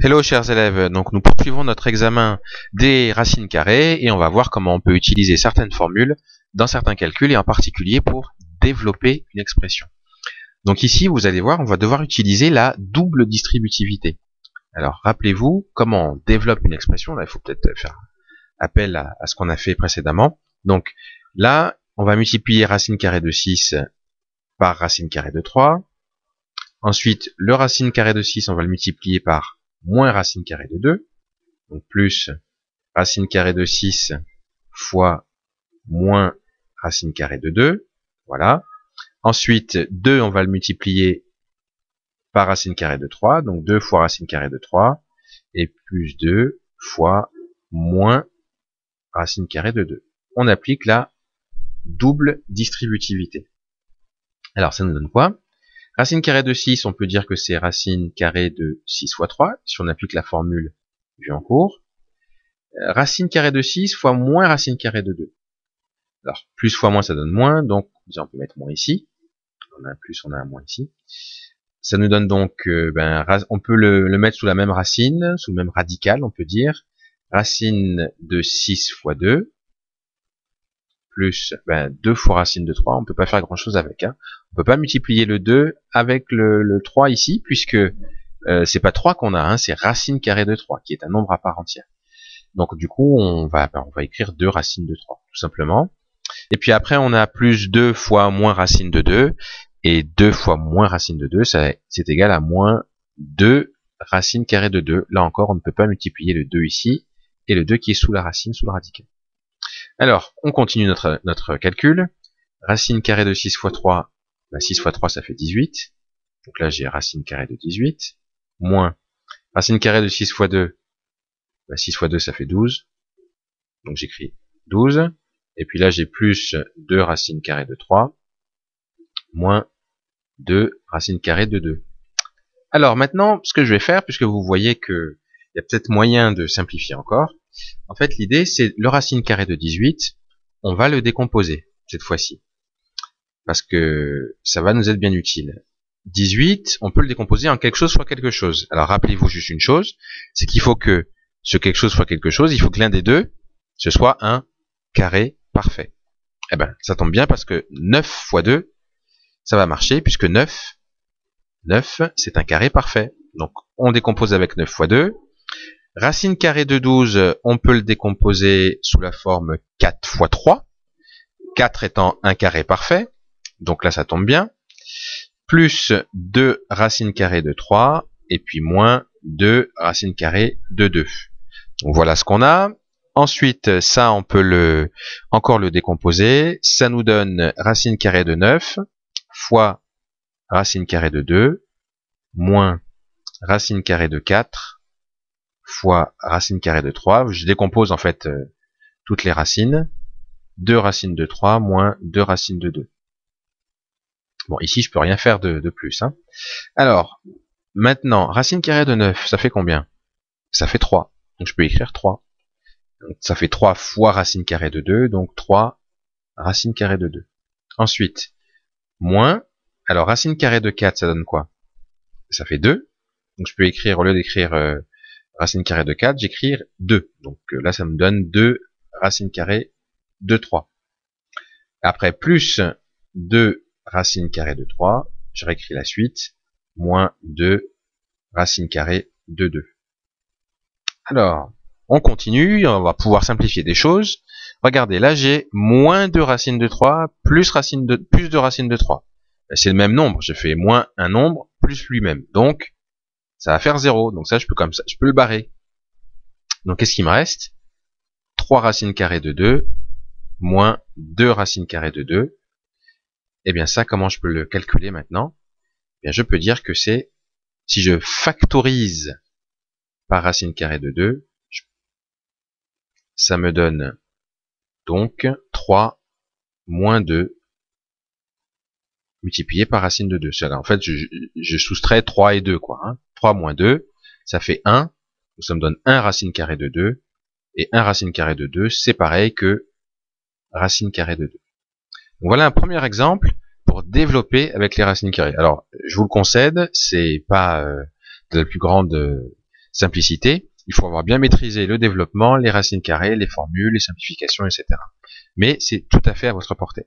Hello chers élèves, donc nous poursuivons notre examen des racines carrées et on va voir comment on peut utiliser certaines formules dans certains calculs et en particulier pour développer une expression. Donc ici vous allez voir, on va devoir utiliser la double distributivité. Alors rappelez-vous comment on développe une expression, là il faut peut-être faire appel à ce qu'on a fait précédemment. Donc là on va multiplier racine carrée de 6 par racine carrée de 3. Ensuite le racine carrée de 6 on va le multiplier par moins racine carrée de 2, donc plus racine carrée de 6 fois moins racine carrée de 2, voilà. Ensuite, 2, on va le multiplier par racine carrée de 3, donc 2 fois racine carrée de 3, et plus 2 fois moins racine carrée de 2. On applique la double distributivité. Alors, ça nous donne quoi? Racine carrée de 6, on peut dire que c'est racine carrée de 6 fois 3, si on applique la formule vue en cours. Racine carrée de 6 fois moins racine carrée de 2. Alors, plus fois moins, ça donne moins, donc on peut mettre moins ici. On a un plus, on a un moins ici. Ça nous donne donc, on peut le mettre sous la même racine, sous le même radical, on peut dire. Racine de 6 fois 2, plus 2 fois racine de 3, on peut pas faire grand chose avec. On peut pas multiplier le 2 avec le 3 ici, puisque c'est pas 3 qu'on a, c'est racine carrée de 3, qui est un nombre à part entière. Donc du coup, on va écrire 2 racines de 3, tout simplement. Et puis après, on a plus 2 fois moins racine de 2, et 2 fois moins racine de 2, c'est égal à moins 2 racine carrée de 2. Là encore, on ne peut pas multiplier le 2 ici, et le 2 qui est sous la racine, sous le radical. Alors, on continue notre calcul. Racine carrée de 6 fois 3, 6 fois 3, ça fait 18. Donc là, j'ai racine carrée de 18, moins racine carrée de 6 fois 2, 6 fois 2, ça fait 12. Donc j'écris 12. Et puis là, j'ai plus 2 racine carrée de 3, moins 2 racine carrée de 2. Alors maintenant, ce que je vais faire, puisque vous voyez que il y a peut-être moyen de simplifier encore, en fait l'idée c'est le racine carrée de 18, on va le décomposer cette fois-ci, parce que ça va nous être bien utile. 18, on peut le décomposer en quelque chose fois quelque chose. Alors rappelez-vous juste une chose, c'est qu'il faut que ce quelque chose fois quelque chose, il faut que l'un des deux, ce soit un carré parfait. Eh ben, ça tombe bien parce que 9 fois 2, ça va marcher, puisque 9, c'est un carré parfait. Donc, on décompose avec 9 fois 2. Racine carrée de 12, on peut le décomposer sous la forme 4 fois 3. 4 étant un carré parfait. Donc là, ça tombe bien. Plus 2 racine carrée de 3, et puis moins 2 racine carrée de 2. Donc voilà ce qu'on a. Ensuite, ça, on peut encore le décomposer. Ça nous donne racine carrée de 9 fois racine carrée de 2 moins racine carrée de 4 fois racine carrée de 3. Je décompose en fait toutes les racines. 2 racines de 3 moins 2 racines de 2. Bon, ici, je peux rien faire de plus. Alors, maintenant, racine carrée de 9, ça fait combien? Ça fait 3. Donc, je peux écrire 3. Donc, ça fait 3 fois racine carrée de 2, donc 3 racine carrée de 2. Ensuite, moins, alors racine carrée de 4, ça donne quoi? Ça fait 2. Donc, je peux écrire, au lieu d'écrire racine carrée de 4, j'écris 2. Donc là, ça me donne 2 racine carrée de 3. Après, plus 2 racine carrée de 3, je réécris la suite, moins 2 racine carrée de 2. Alors, on continue, on va pouvoir simplifier des choses. Regardez, là j'ai moins 2 racine de 3, plus 2 racine de 3. C'est le même nombre, je fais moins un nombre, plus lui-même. Donc, ça va faire 0. Donc ça, je peux le barrer. Donc qu'est-ce qui me reste? 3 racines carrées de 2, moins 2 racines carrées de 2. Et bien ça, comment je peux le calculer maintenant? Eh bien, je peux dire que c'est, si je factorise par racine carrée de 2, ça me donne donc 3 moins 2 multiplié par racine de 2. En fait, je soustrais 3 et 2, quoi. 3 moins 2, ça fait 1. Donc ça me donne 1 racine carrée de 2. Et 1 racine carrée de 2, c'est pareil que racine carrée de 2. Donc voilà un premier exemple pour développer avec les racines carrées. Alors, je vous le concède, c'est pas de la plus grande simplicité, il faut avoir bien maîtrisé le développement, les racines carrées, les formules, les simplifications, etc. Mais c'est tout à fait à votre portée.